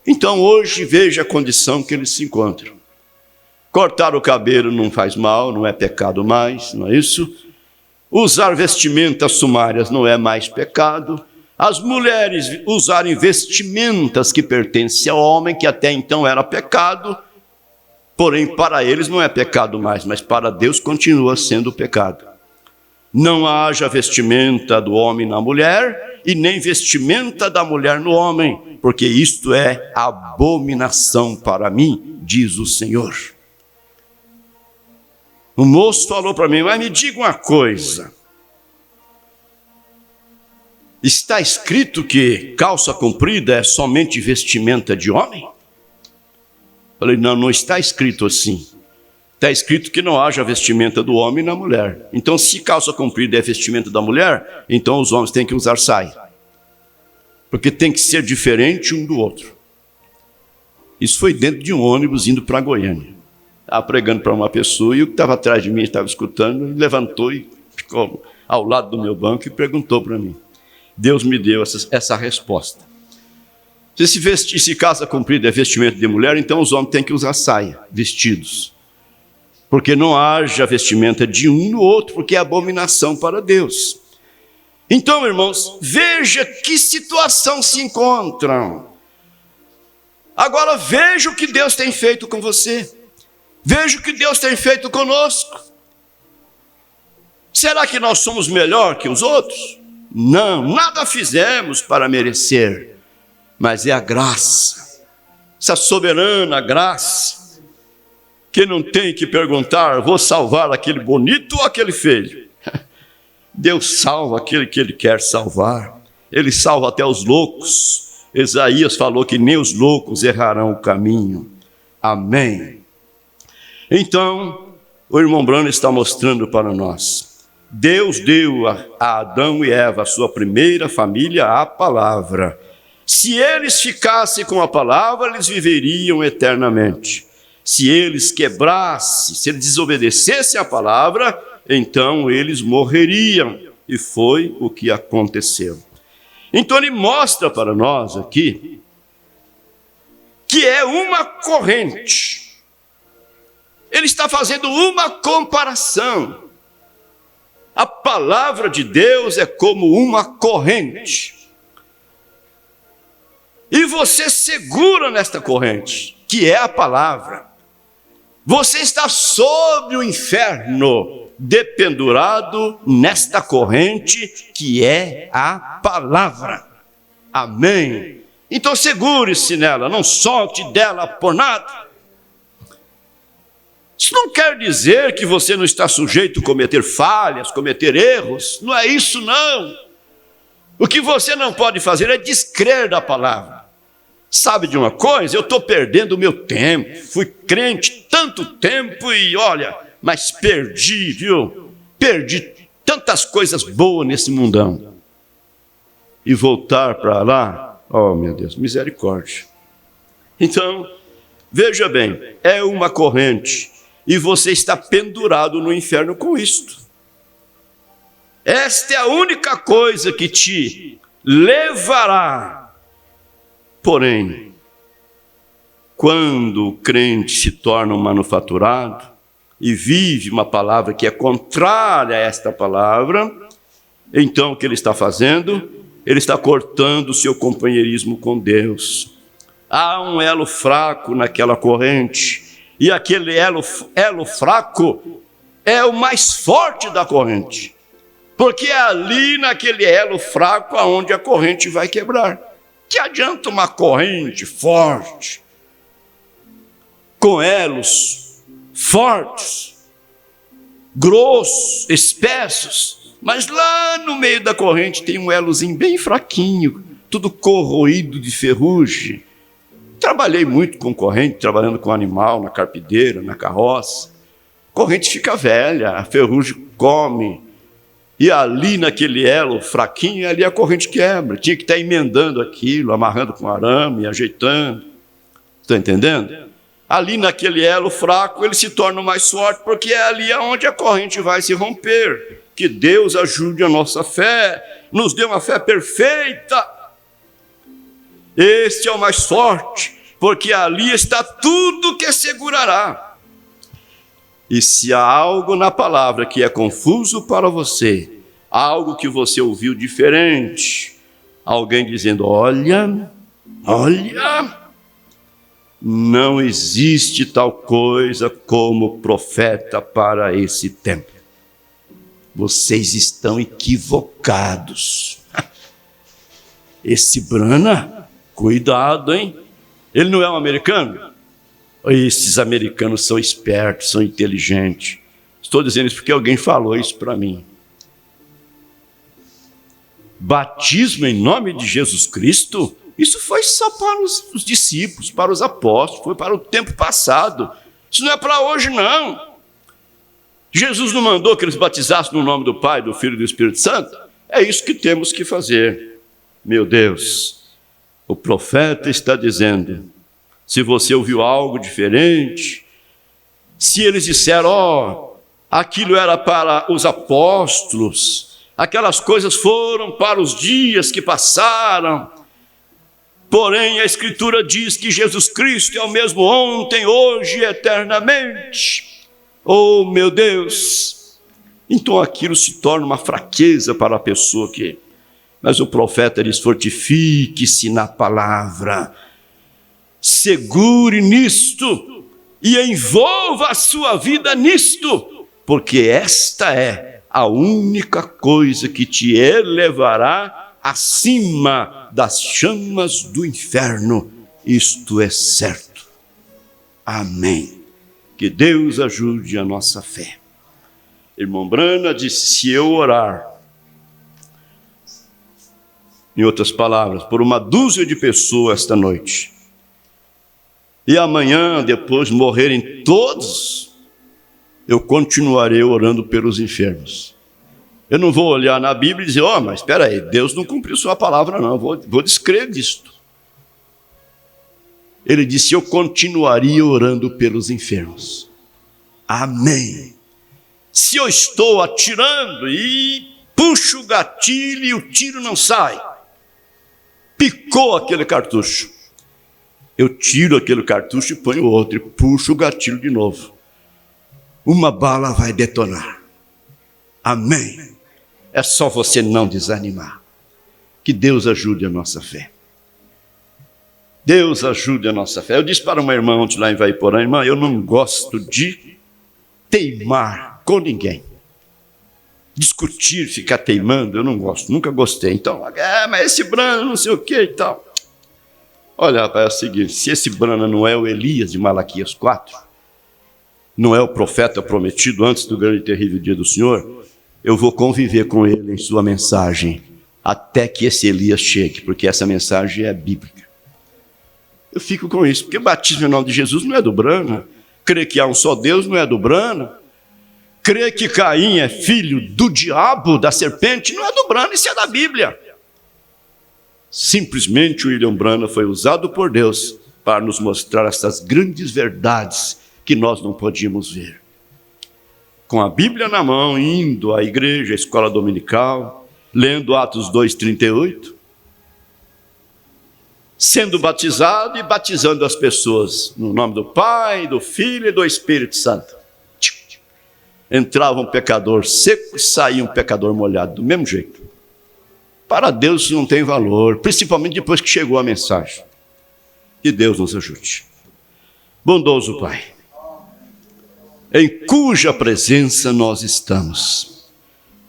Então hoje veja a condição que eles se encontram. Cortar o cabelo não faz mal, não é pecado mais, não é isso? Usar vestimentas sumárias não é mais pecado. As mulheres usarem vestimentas que pertencem ao homem, que até então era pecado, porém para eles não é pecado mais, mas para Deus continua sendo pecado. Não haja vestimenta do homem na mulher, e nem vestimenta da mulher no homem, porque isto é abominação para mim, diz o Senhor. O moço falou para mim, mas me diga uma coisa, está escrito que calça comprida é somente vestimenta de homem? Falei, não está escrito assim. Está escrito que não haja vestimenta do homem na mulher. Então, se calça comprida é vestimenta da mulher, então os homens têm que usar saia. Porque tem que ser diferente um do outro. Isso foi dentro de um ônibus indo para Goiânia. Estava pregando para uma pessoa e o que estava atrás de mim, estava escutando, levantou e ficou ao lado do meu banco e perguntou para mim. Deus me deu essa resposta. Se calça comprida é vestimento de mulher, então os homens têm que usar saia, vestidos. Porque não haja vestimenta de um no outro, porque é abominação para Deus. Então, irmãos, veja que situação se encontram. Agora veja o que Deus tem feito com você. Veja o que Deus tem feito conosco. Será que nós somos melhor que os outros? Não, nada fizemos para merecer. Mas é a graça, essa soberana graça, que não tem que perguntar, vou salvar aquele bonito ou aquele feio? Deus salva aquele que Ele quer salvar. Ele salva até os loucos. Isaías falou que nem os loucos errarão o caminho. Amém. Então, o irmão Branham está mostrando para nós. Deus deu a Adão e Eva, a sua primeira família, a palavra. Se eles ficassem com a palavra, eles viveriam eternamente. Se eles quebrassem, se eles desobedecessem a palavra, então eles morreriam. E foi o que aconteceu. Então ele mostra para nós aqui que é uma corrente. Ele está fazendo uma comparação. A palavra de Deus é como uma corrente. E você segura nesta corrente, que é a palavra. Você está sobre o inferno, dependurado nesta corrente, que é a palavra. Amém? Então segure-se nela, não solte dela por nada. Isso não quer dizer que você não está sujeito a cometer falhas, cometer erros. Não é isso, não. O que você não pode fazer é descrer da palavra. Sabe de uma coisa? Eu estou perdendo o meu tempo. Fui crente tanto tempo e olha, mas perdi, viu? Perdi tantas coisas boas nesse mundão. E voltar para lá, oh meu Deus, misericórdia. Então, veja bem, é uma corrente e você está pendurado no inferno com isto. Esta é a única coisa que te levará. Porém, quando o crente se torna um manufaturado e vive uma palavra que é contrária a esta palavra, então o que ele está fazendo? ele está cortando o seu companheirismo com Deus. Há um elo fraco naquela corrente, e aquele elo fraco é o mais forte da corrente, porque é ali naquele elo fraco aonde a corrente vai quebrar. Que adianta uma corrente forte, com elos fortes, grossos, espessos, mas lá no meio da corrente tem um elozinho bem fraquinho, tudo corroído de ferrugem. Trabalhei muito com corrente, trabalhando com animal, na carpideira, na carroça. Corrente fica velha, a ferrugem come. E ali naquele elo fraquinho, ali a corrente quebra. Tinha que estar emendando aquilo, amarrando com arame, ajeitando. Está entendendo? Ali naquele elo fraco, ele se torna mais forte, porque é ali onde a corrente vai se romper. Que Deus ajude a nossa fé, nos dê uma fé perfeita. Este é o mais forte, porque ali está tudo que segurará. E se há algo na palavra que é confuso para você, algo que você ouviu diferente, alguém dizendo, olha, não existe tal coisa como profeta para esse tempo. Vocês estão equivocados. Esse Brana, cuidado, hein? Ele não é um americano? Esses americanos são espertos, são inteligentes. Estou dizendo isso porque alguém falou isso para mim. Batismo em nome de Jesus Cristo? Isso foi só para os discípulos, para os apóstolos, foi para o tempo passado. Isso não é para hoje, não. Jesus não mandou que eles batizassem no nome do Pai, do Filho e do Espírito Santo? É isso que temos que fazer. Meu Deus, o profeta está dizendo, se você ouviu algo diferente, se eles disseram, aquilo era para os apóstolos, aquelas coisas foram para os dias que passaram, porém a Escritura diz que Jesus Cristo é o mesmo ontem, hoje e eternamente. Oh, meu Deus! Então aquilo se torna uma fraqueza para a pessoa que... Mas o profeta diz, fortifique-se na palavra, segure nisto e envolva a sua vida nisto, porque esta é a única coisa que te elevará acima das chamas do inferno. Isto é certo. Amém. Que Deus ajude a nossa fé. Irmão Brana disse, se eu orar, em outras palavras, por uma dúzia de pessoas esta noite, e amanhã, depois morrerem todos, eu continuarei orando pelos enfermos. Eu não vou olhar na Bíblia e dizer, mas espera aí, Deus não cumpriu sua palavra não, vou descrer disto. Ele disse, eu continuaria orando pelos enfermos. Amém. Se eu estou atirando e puxo o gatilho e o tiro não sai, picou aquele cartucho, eu tiro aquele cartucho e ponho outro, e puxo o gatilho de novo. Uma bala vai detonar. Amém. É só você não desanimar. Que Deus ajude a nossa fé. Deus ajude a nossa fé. Eu disse para uma irmã ontem lá em Vaiporã, irmã, eu não gosto de teimar com ninguém. Discutir, ficar teimando, eu não gosto, nunca gostei. Então, mas esse Brana não sei o que e tal. Olha, rapaz, é o seguinte, se esse Brana não é o Elias de Malaquias 4, não é o profeta prometido antes do grande e terrível dia do Senhor, eu vou conviver com ele em sua mensagem, até que esse Elias chegue, porque essa mensagem é bíblica. Eu fico com isso, porque batismo em nome de Jesus não é do Brana, crer que há um só Deus não é do Brana, crer que Caim é filho do diabo, da serpente, não é do Brana, isso é da Bíblia. Simplesmente o William Brana foi usado por Deus para nos mostrar essas grandes verdades que nós não podíamos ver. Com a Bíblia na mão, indo à igreja, à escola dominical, lendo Atos 2:38, sendo batizado e batizando as pessoas no nome do Pai, do Filho e do Espírito Santo. Entrava um pecador seco, saía um pecador molhado, do mesmo jeito. Para Deus isso não tem valor, principalmente depois que chegou a mensagem. Que Deus nos ajude. Bondoso Pai, em cuja presença nós estamos,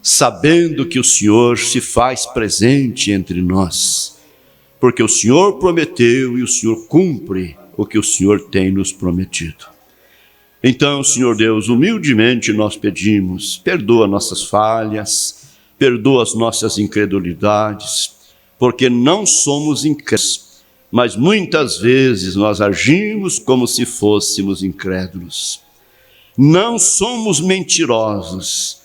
sabendo que o Senhor se faz presente entre nós, porque o Senhor prometeu e o Senhor cumpre o que o Senhor tem nos prometido. Então, Senhor Deus, humildemente nós pedimos, perdoa nossas falhas, perdoa as nossas incredulidades, porque não somos incrédulos, mas muitas vezes nós agimos como se fôssemos incrédulos. Não somos mentirosos,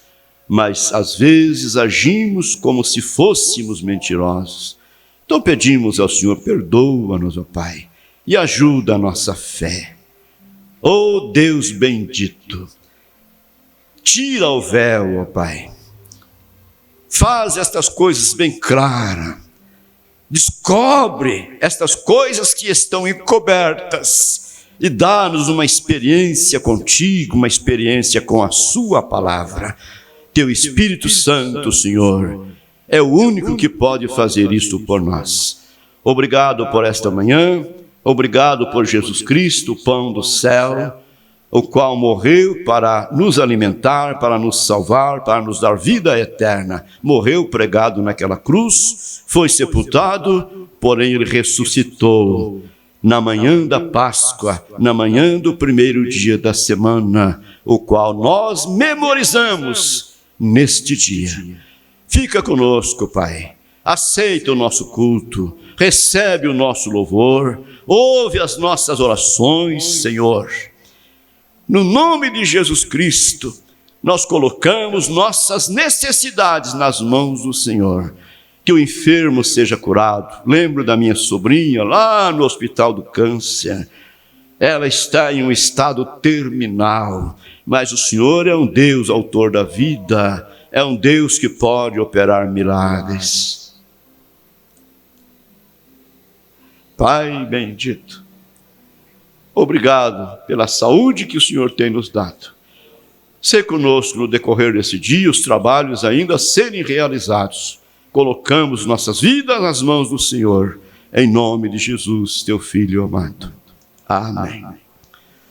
mas às vezes agimos como se fôssemos mentirosos. Então pedimos ao Senhor, perdoa-nos, ó Pai, e ajuda a nossa fé. Ó Deus bendito, tira o véu, ó Pai, faz estas coisas bem claras, descobre estas coisas que estão encobertas e dá-nos uma experiência contigo, uma experiência com a sua palavra. Teu Espírito Santo, Senhor, é o único que pode fazer isto por nós. Obrigado por esta manhã, obrigado por Jesus Cristo, o pão do céu, o qual morreu para nos alimentar, para nos salvar, para nos dar vida eterna. Morreu pregado naquela cruz, foi sepultado, porém ele ressuscitou na manhã da Páscoa, na manhã do primeiro dia da semana, o qual nós memorizamos neste dia. Fica conosco, Pai. Aceita o nosso culto, recebe o nosso louvor, ouve as nossas orações, Senhor. No nome de Jesus Cristo, nós colocamos nossas necessidades nas mãos do Senhor. Que o enfermo seja curado. Lembro da minha sobrinha lá no Hospital do Câncer. Ela está em um estado terminal, mas o Senhor é um Deus autor da vida, é um Deus que pode operar milagres. Pai bendito, obrigado pela saúde que o Senhor tem nos dado. Sê conosco no decorrer desse dia, os trabalhos ainda a serem realizados. Colocamos nossas vidas nas mãos do Senhor, em nome de Jesus, teu Filho amado. Amém.